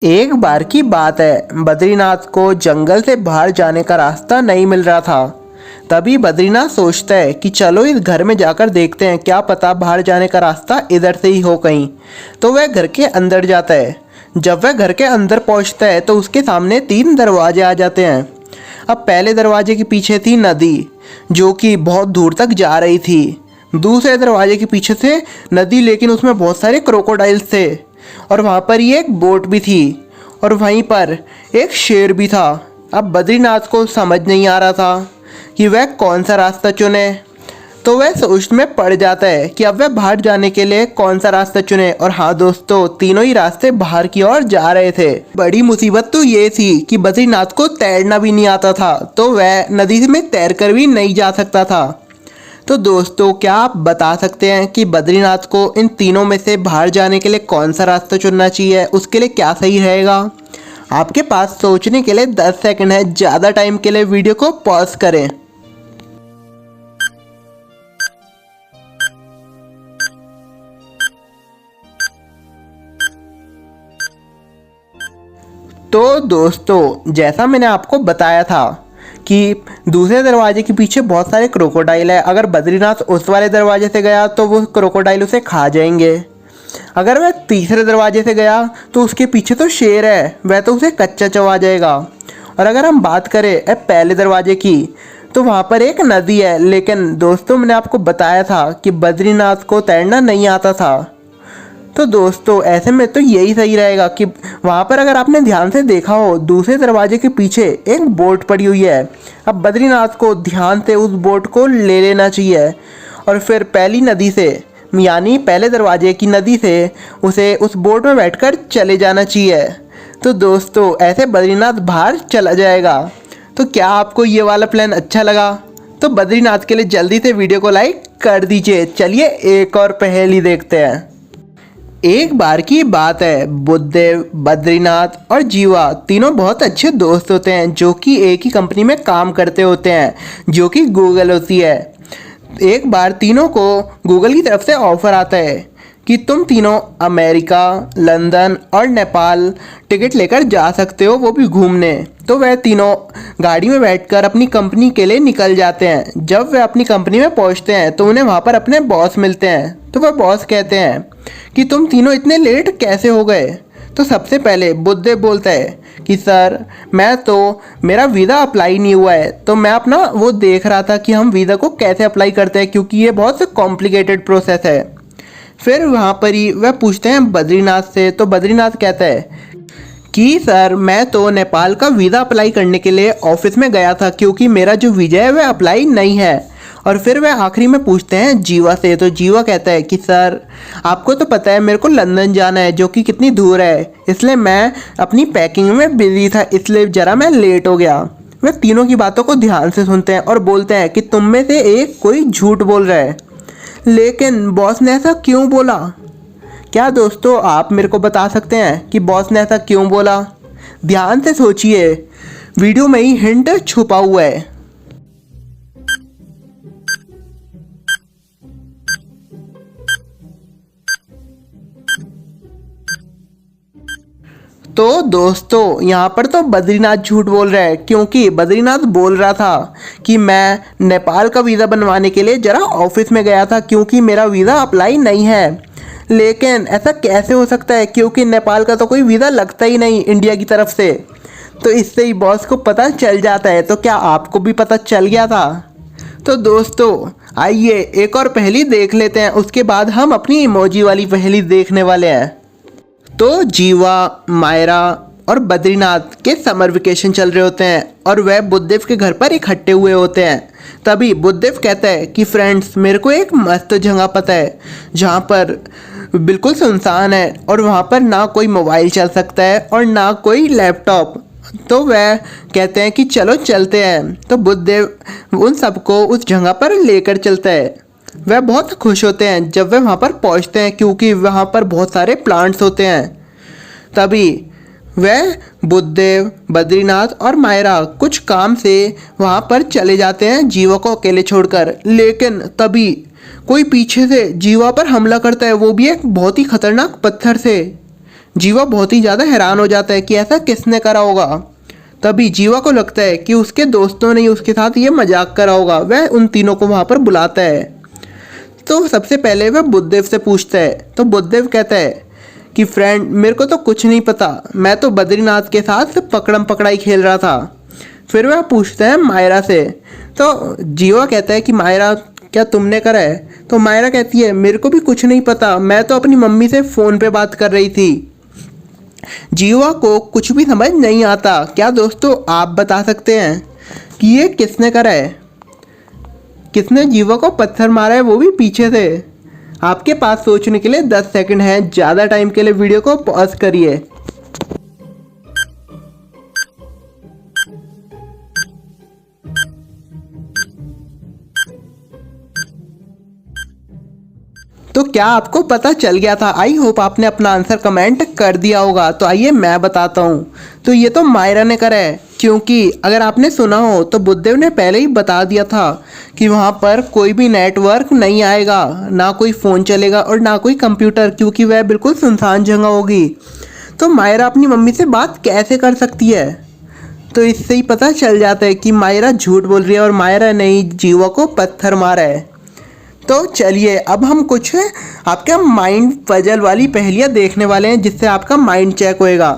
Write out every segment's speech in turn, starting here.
एक बार की बात है, बद्रीनाथ को जंगल से बाहर जाने का रास्ता नहीं मिल रहा था। तभी बद्रीनाथ सोचता है कि चलो इस घर में जाकर देखते हैं, क्या पता बाहर जाने का रास्ता इधर से ही हो कहीं। तो वह घर के अंदर जाता है। जब वह घर के अंदर पहुंचता है तो उसके सामने 3 दरवाजे आ जाते हैं। अब पहले दरवाजे के पीछे थी नदी, जो कि बहुत दूर तक जा रही थी। दूसरे दरवाजे के पीछे से नदी, लेकिन उसमें बहुत सारे क्रोकोडाइल्स थे। और वहाँ पर ही एक बोट भी थी, और वहीं पर एक शेर भी था। अब बद्रीनाथ को समझ नहीं आ रहा था कि वह कौन सा रास्ता चुने। तो वह सोच में पड़ जाता है कि अब वह बाहर जाने के लिए कौन सा रास्ता चुने। और हाँ दोस्तों, तीनों ही रास्ते बाहर की ओर जा रहे थे। बड़ी मुसीबत तो ये थी कि बद्रीनाथ को तैरना भी नहीं आता था, तो वह नदी में तैरकर भी नहीं जा सकता था। तो दोस्तों, क्या आप बता सकते हैं कि बद्रीनाथ को इन तीनों में से बाहर जाने के लिए कौन सा रास्ता चुनना चाहिए? उसके लिए क्या सही रहेगा? आपके पास सोचने के लिए 10 सेकंड है। ज़्यादा टाइम के लिए वीडियो को पॉज करें। तो दोस्तों, जैसा मैंने आपको बताया था कि दूसरे दरवाजे के पीछे बहुत सारे क्रोकोडाइल है। अगर बद्रीनाथ उस वाले दरवाजे से गया तो वो क्रोकोडाइल उसे खा जाएंगे। अगर वह तीसरे दरवाजे से गया तो उसके पीछे तो शेर है, वह तो उसे कच्चा चबा जाएगा। और अगर हम बात करें पहले दरवाजे की, तो वहाँ पर एक नदी है। लेकिन दोस्तों, मैंने आपको बताया था कि बद्रीनाथ को तैरना नहीं आता था। तो दोस्तों, ऐसे में तो यही सही रहेगा कि वहाँ पर अगर आपने ध्यान से देखा हो, दूसरे दरवाजे के पीछे एक बोट पड़ी हुई है। अब बद्रीनाथ को ध्यान से उस बोट को ले लेना चाहिए और फिर पहली नदी से, यानी पहले दरवाजे की नदी से, उसे उस बोट में बैठकर चले जाना चाहिए। तो दोस्तों, ऐसे बद्रीनाथ बाहर चला जाएगा। तो क्या आपको ये वाला प्लान अच्छा लगा? तो बद्रीनाथ के लिए जल्दी से वीडियो को लाइक कर दीजिए। चलिए एक और पहेली देखते हैं। एक बार की बात है, बुद्धदेव, बद्रीनाथ और जीवा तीनों बहुत अच्छे दोस्त होते हैं, जो कि एक ही कंपनी में काम करते होते हैं, जो कि गूगल होती है। एक बार तीनों को गूगल की तरफ से ऑफर आता है कि तुम तीनों अमेरिका, लंदन और नेपाल टिकट लेकर जा सकते हो, वो भी घूमने। तो वह तीनों गाड़ी में बैठकर अपनी कंपनी के लिए निकल जाते हैं। जब वे अपनी कंपनी में पहुंचते हैं तो उन्हें वहाँ पर अपने बॉस मिलते हैं। तो वह बॉस कहते हैं कि तुम तीनों इतने लेट कैसे हो गए? तो सबसे पहले बुद्धदेव बोलता है कि सर, मेरा वीज़ा अप्लाई नहीं हुआ है, तो मैं अपना वो देख रहा था कि हम वीज़ा को कैसे अप्लाई करते हैं, क्योंकि ये बहुत कॉम्प्लिकेटेड प्रोसेस है। फिर वहाँ पर ही वह पूछते हैं बद्रीनाथ से। तो बद्रीनाथ कहता है कि सर, मैं तो नेपाल का वीज़ा अप्लाई करने के लिए ऑफिस में गया था, क्योंकि मेरा जो वीज़ा है वह अप्लाई नहीं है। और फिर वह आखिरी में पूछते हैं जीवा से। तो जीवा कहता है कि सर, आपको तो पता है मेरे को लंदन जाना है, जो कि कितनी दूर है, इसलिए मैं अपनी पैकिंग में बिजी था, इसलिए ज़रा मैं लेट हो गया। वह तीनों की बातों को ध्यान से सुनते हैं और बोलते हैं कि तुम में से एक कोई झूठ बोल रहा है। लेकिन बॉस ने ऐसा क्यों बोला? क्या दोस्तों, आप मेरे को बता सकते हैं कि बॉस ने ऐसा क्यों बोला? ध्यान से सोचिए, वीडियो में ही हिंट छुपा हुआ है। तो दोस्तों, यहाँ पर तो बद्रीनाथ झूठ बोल रहा है, क्योंकि बद्रीनाथ बोल रहा था कि मैं नेपाल का वीज़ा बनवाने के लिए ज़रा ऑफिस में गया था, क्योंकि मेरा वीज़ा अप्लाई नहीं है। लेकिन ऐसा कैसे हो सकता है, क्योंकि नेपाल का तो कोई वीज़ा लगता ही नहीं इंडिया की तरफ से। तो इससे ही बॉस को पता चल जाता है। तो क्या आपको भी पता चल गया था? तो दोस्तों, आइए एक और पहेली देख लेते हैं, उसके बाद हम अपनी इमोजी वाली पहेली देखने वाले हैं। तो जीवा, मायरा और बद्रीनाथ के समर वेकेशन चल रहे होते हैं और वह बुद्धदेव के घर पर इकट्ठे हुए होते हैं। तभी बुद्धदेव कहता है कि फ्रेंड्स, मेरे को एक मस्त जगह पता है, जहाँ पर बिल्कुल सुनसान है और वहाँ पर ना कोई मोबाइल चल सकता है और ना कोई लैपटॉप। तो वह कहते हैं कि चलो चलते हैं। तो बुद्धदेव उन सबको उस जगह पर लेकर चलता है। वह बहुत खुश होते हैं जब वे वहाँ पर पहुँचते हैं, क्योंकि वहाँ पर बहुत सारे प्लांट्स होते हैं। तभी वह बुद्धदेव, बद्रीनाथ और मायरा कुछ काम से वहाँ पर चले जाते हैं, जीवा को अकेले छोड़कर। लेकिन तभी कोई पीछे से जीवा पर हमला करता है, वो भी एक बहुत ही खतरनाक पत्थर से। जीवा बहुत ही ज़्यादा हैरान हो जाता है कि ऐसा किसने करा होगा। तभी जीवा को लगता है कि उसके दोस्तों ने ही उसके साथ ये मजाक करा होगा। वह उन तीनों को वहाँ पर बुलाता है। तो सबसे पहले वह बुद्धदेव से पूछता है। तो बुद्धदेव कहता है कि फ्रेंड, मेरे को तो कुछ नहीं पता, मैं तो बद्रीनाथ के साथ पकड़म पकड़ाई खेल रहा था। फिर वह पूछता है मायरा से। तो जीवा कहता है कि मायरा, क्या तुमने करा है? तो मायरा कहती है मेरे को भी कुछ नहीं पता, मैं तो अपनी मम्मी से फ़ोन पे बात कर रही थी। जीवा को कुछ भी समझ नहीं आता। क्या दोस्तों आप बता सकते हैं कि ये किसने करा है? किसने जीवा को पत्थर मारा है, वो भी पीछे से? आपके पास सोचने के लिए 10 सेकंड हैं। ज़्यादा टाइम के लिए वीडियो को पॉज करिए। तो क्या आपको पता चल गया था? आई होप आपने अपना आंसर कमेंट कर दिया होगा। तो आइए मैं बताता हूँ। तो ये तो मायरा ने करा है, क्योंकि अगर आपने सुना हो तो बुद्धदेव ने पहले ही बता दिया था कि वहाँ पर कोई भी नेटवर्क नहीं आएगा, ना कोई फ़ोन चलेगा और ना कोई कंप्यूटर, क्योंकि वह बिल्कुल सुनसान जगह होगी। तो मायरा अपनी मम्मी से बात कैसे कर सकती है? तो इससे ही पता चल जाता है कि मायरा झूठ बोल रही है और मायरा ने ही जीवा को पत्थर मारा है। तो चलिए अब हम कुछ आपका माइंड पजल वाली पहेलियाँ देखने वाले हैं, जिससे आपका माइंड चेक होएगा।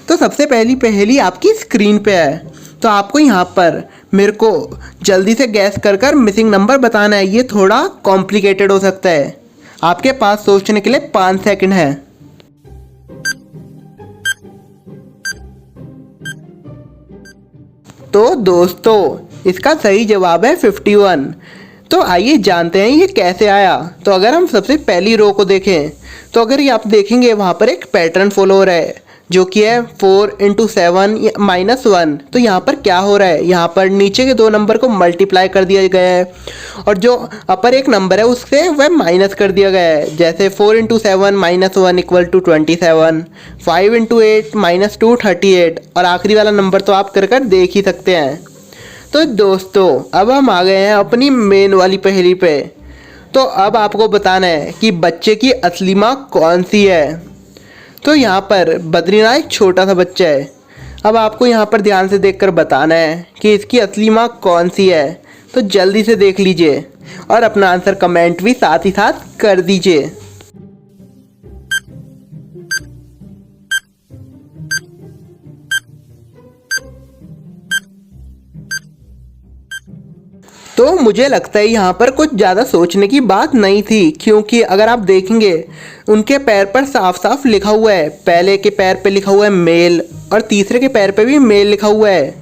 तो सबसे पहली पहेली आपकी स्क्रीन पे है। तो आपको यहाँ पर मेरे को जल्दी से गैस कर मिसिंग नंबर बताना है। ये थोड़ा कॉम्प्लिकेटेड हो सकता है। आपके पास सोचने के लिए 5 सेकंड है। तो दोस्तों इसका सही जवाब है 51। तो आइए जानते हैं ये कैसे आया। तो अगर हम सबसे पहली रो को देखें, तो अगर ये आप देखेंगे वहाँ पर एक पैटर्न फॉलो हो रहा है, जो कि है 4 × 7 -1। तो यहाँ पर क्या हो रहा है, यहाँ पर नीचे के 2 नंबर को मल्टीप्लाई कर दिया गया है और जो अपर एक नंबर है उससे वह माइनस कर दिया गया है। जैसे 4 × 7 -1 = 27, 5 × 8 -2 38, और आखिरी वाला नंबर तो आप कर देख ही सकते हैं। तो दोस्तों अब हम आ गए हैं अपनी मेन वाली पहेली पे। तो अब आपको बताना है कि बच्चे की असली माँ कौन सी है। तो यहाँ पर बद्रीनाथ एक छोटा सा बच्चा है। अब आपको यहाँ पर ध्यान से देखकर बताना है कि इसकी असली माँ कौन सी है। तो जल्दी से देख लीजिए और अपना आंसर कमेंट भी साथ ही साथ कर दीजिए। तो मुझे लगता है यहाँ पर कुछ ज़्यादा सोचने की बात नहीं थी, क्योंकि अगर आप देखेंगे उनके पैर पर साफ साफ लिखा हुआ है। पहले के पैर पे लिखा हुआ है मेल और तीसरे के पैर पे भी मेल लिखा हुआ है।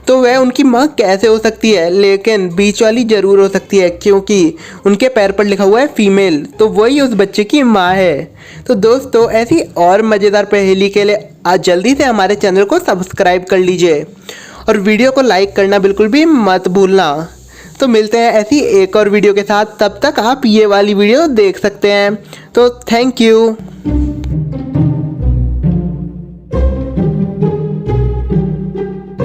तो वह उनकी माँ कैसे हो सकती है? लेकिन बीच वाली ज़रूर हो सकती है, क्योंकि उनके पैर पर लिखा हुआ है फीमेल, तो वही उस बच्चे की माँ है। तो दोस्तों ऐसी और मज़ेदार पहेली के लिए आज जल्दी से हमारे चैनल को सब्सक्राइब कर लीजिए और वीडियो को लाइक करना बिल्कुल भी मत भूलना। तो मिलते हैं ऐसी एक और वीडियो के साथ। तब तक आप ये वाली वीडियो देख सकते हैं। तो थैंक यू।